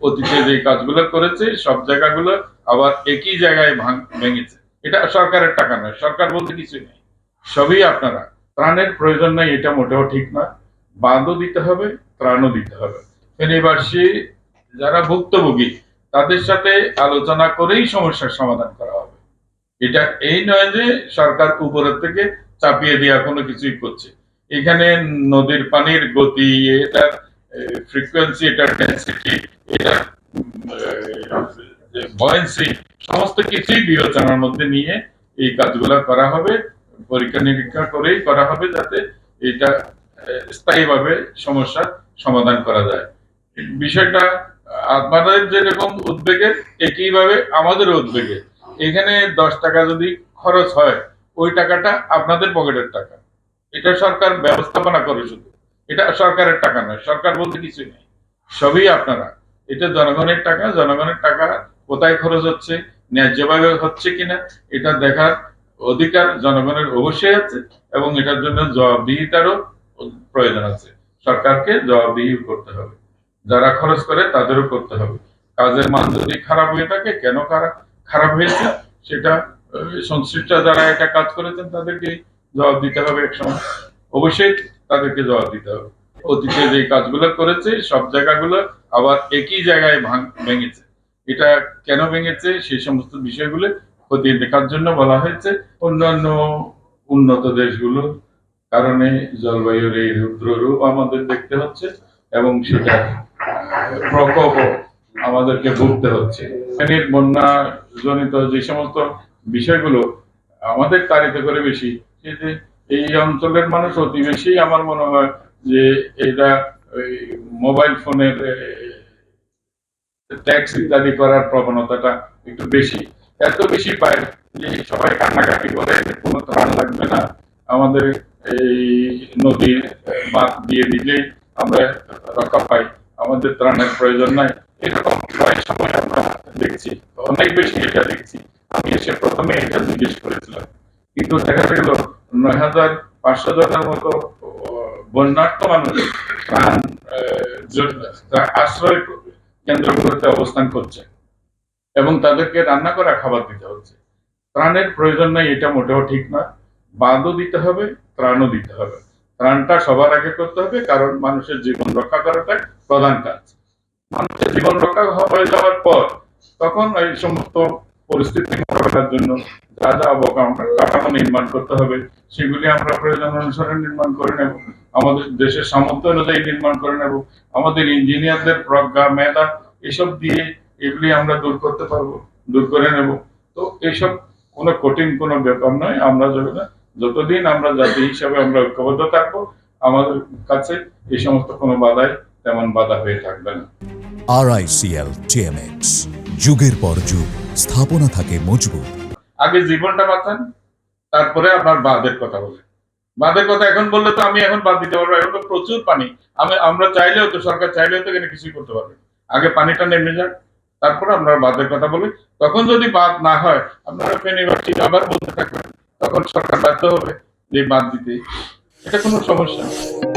অতীতে যে কাজগুলো করেছে সব জায়গাগুলো আবার একই জায়গায় ভেঙেছে। এটা সরকারের টাকা নয়, সরকার বলতে কিছুই নেই, সবই আপনারা। ত্রাণের প্রয়োজন নেই, এটা মোটেও ঠিক নয়। বাঁধও দিতে হবে, ত্রাণও দিতে হবে। ফেনীবাসী যারা ভুক্তভোগী তাদের সাথে আলোচনা করেই সমস্যার সমাধান করা হবে। এটা এই নয় যে সরকার উপরের থেকে চাপিয়ে দেওয়া কোনো কিছুই করছে। এখানে নদীর পানির গতি, এটার ফ্রিকোয়েন্সি, এটার ডেন্সিটি, এটার বয়েন্সি, সমস্ত কিছুই বিবেচনার মধ্যে নিয়ে এই কাজগুলো করা হবে। পরীক্ষা নিরীক্ষা করেই করা হবে যাতে এটা স্থায়ীভাবে সমস্যার সমাধান করা যায়। বিষয়টা আপনাদের যেরকম উদ্বেগের একইভাবে আমাদেরও উদ্বেগের। এখানে 10 টাকা যদি খরচ হয়, ওই টাকাটা আপনাদের পকেটের টাকা, এটা সরকার ব্যবস্থাপনা করে শুধু। এটা সরকারের টাকা নয়, সরকার বলতে কিছুই নেই, সবই আপনারা। এটা জনগণের টাকা, জনগণের টাকা কোথায় খরচ হচ্ছে, ন্যায্যভাবে হচ্ছে কিনা এটা দেখার অধিকার জনগণের অবশ্যই আছে, এবং এটার জন্য জবাবদিহিতারও প্রয়োজন আছে। সরকারকে জবাবদিহি করতে হবে, যারা খরচ করে তাদেরও করতে হবে। কাজের মান যদি খারাপ হয়ে থাকে, কেন খারাপ হয়েছে সেটা সংশ্লিষ্ট যারা এটা কাজ করেছেন তাদেরকে জবাব দিতে হবে। একসময় অবশ্যই তাদেরকে জবাব দিতে হবে। অতীতে যে কাজগুলো করেছে সব জায়গাগুলো আবার একই জায়গায় ভেঙেছে। এটা কেন ভেঙেছে সেই সমস্ত বিষয়গুলো খতিয়ে দেখার জন্য বলা হয়েছে। অন্যান্য উন্নত দেশগুলোর কারণে জলবায়ুর এই রুদ্র রূপ আমাদের দেখতে হচ্ছে, এবং সেটা প্রকোপ আমাদেরকে ভুগতে হচ্ছে। ফেনীর বন্যা জনিত যে সমস্ত বিষয়গুলো আমাদের তাড়িত করে বেশি, সেটা এই অঞ্চলের মানুষ অতি বেশি আমার মনে হয় যে এটা মোবাইল ফোনের ট্যাক্স ইত্যাদি করার প্রবণতাটা একটু বেশি, এত বেশি পায় যে সবাই কান্নাকাটি করে, কোনো ত্রাণ লাগবে না, আমাদের এই নদীর বাঁধ দিয়ে দিলে আমরা রক্ষা পাই, আমাদের ত্রাণের প্রয়োজন নাই, এরকম প্রায় সময় আমরা দেখছি, অনেক বেশি এটা দেখছি। আমি এসে প্রথমে এটা জিজ্ঞেস করেছিলাম, কিন্তু দেখা গেল 9,500 জনের মতো বন্যার্থ মানুষ ত্রাণ আশ্রয় কেন্দ্রগুলোতে অবস্থান করছে, এবং তাদেরকে রান্না করা খাবার দিতে হচ্ছে। ত্রাণের প্রয়োজন নাই, এটা মোটেও ঠিক নয়। বাঁধও দিতে হবে, ত্রাণও দিতে হবে। ত্রাণটা সবার আগে করতে হবে, কারণ মানুষের জীবন রক্ষা করাটাই প্রধান কাজ। মানুষের জীবন রক্ষা হয়ে যাওয়ার পর তখন এই সমস্ত পরিস্থিতি মোকাবেলার জন্য যা যা কাঠামো নির্মাণ করতে হবে সেগুলি আমরা প্রয়োজন অনুসারে নির্মাণ করে নেব, আমাদের দেশের সামর্থ্য অনুযায়ী নির্মাণ করে নেব। আমাদের ইঞ্জিনিয়ারদের প্রজ্ঞা, মেধা এসব দিয়ে এগুলি আমরা দূর করতে পারবো, দূর করে নেব। তো এইসব কোনো কঠিন কোনো ব্যাপার নয়। আমরা যতদিন আমরা জাতি হিসাবে আমরা ঐক্যবদ্ধ থাকবো, আমাদের কাছে এই সমস্ত কোনো বাধাই তেমন বাধা হয়ে থাকবে না। RICL TMX, যুগের পর যুগ স্থাপনা থাকে মজবুত। আগে জীবনটা বাঁচান, তারপরে আপনার বাঁধের কথা বলেন। বাঁধের কথা এখন বললে তো আমি এখন বাদ দিতে পারবো, এখন তো প্রচুর পানি, আমরা চাইলেও তো, সরকার চাইলেও তো এখানে কিছুই করতে পারবে। আগে পানিটা নেমে যাক, তারপরে আমরা বাঁধের কথা বলি। তখন যদি বাঁধ না হয়, আপনারা ফেনীবাসী আবার বলতে থাকবেন, তখন সরকার বাধ্য হবে যে বাঁধ দিতে। এটা কোনো সমস্যা না।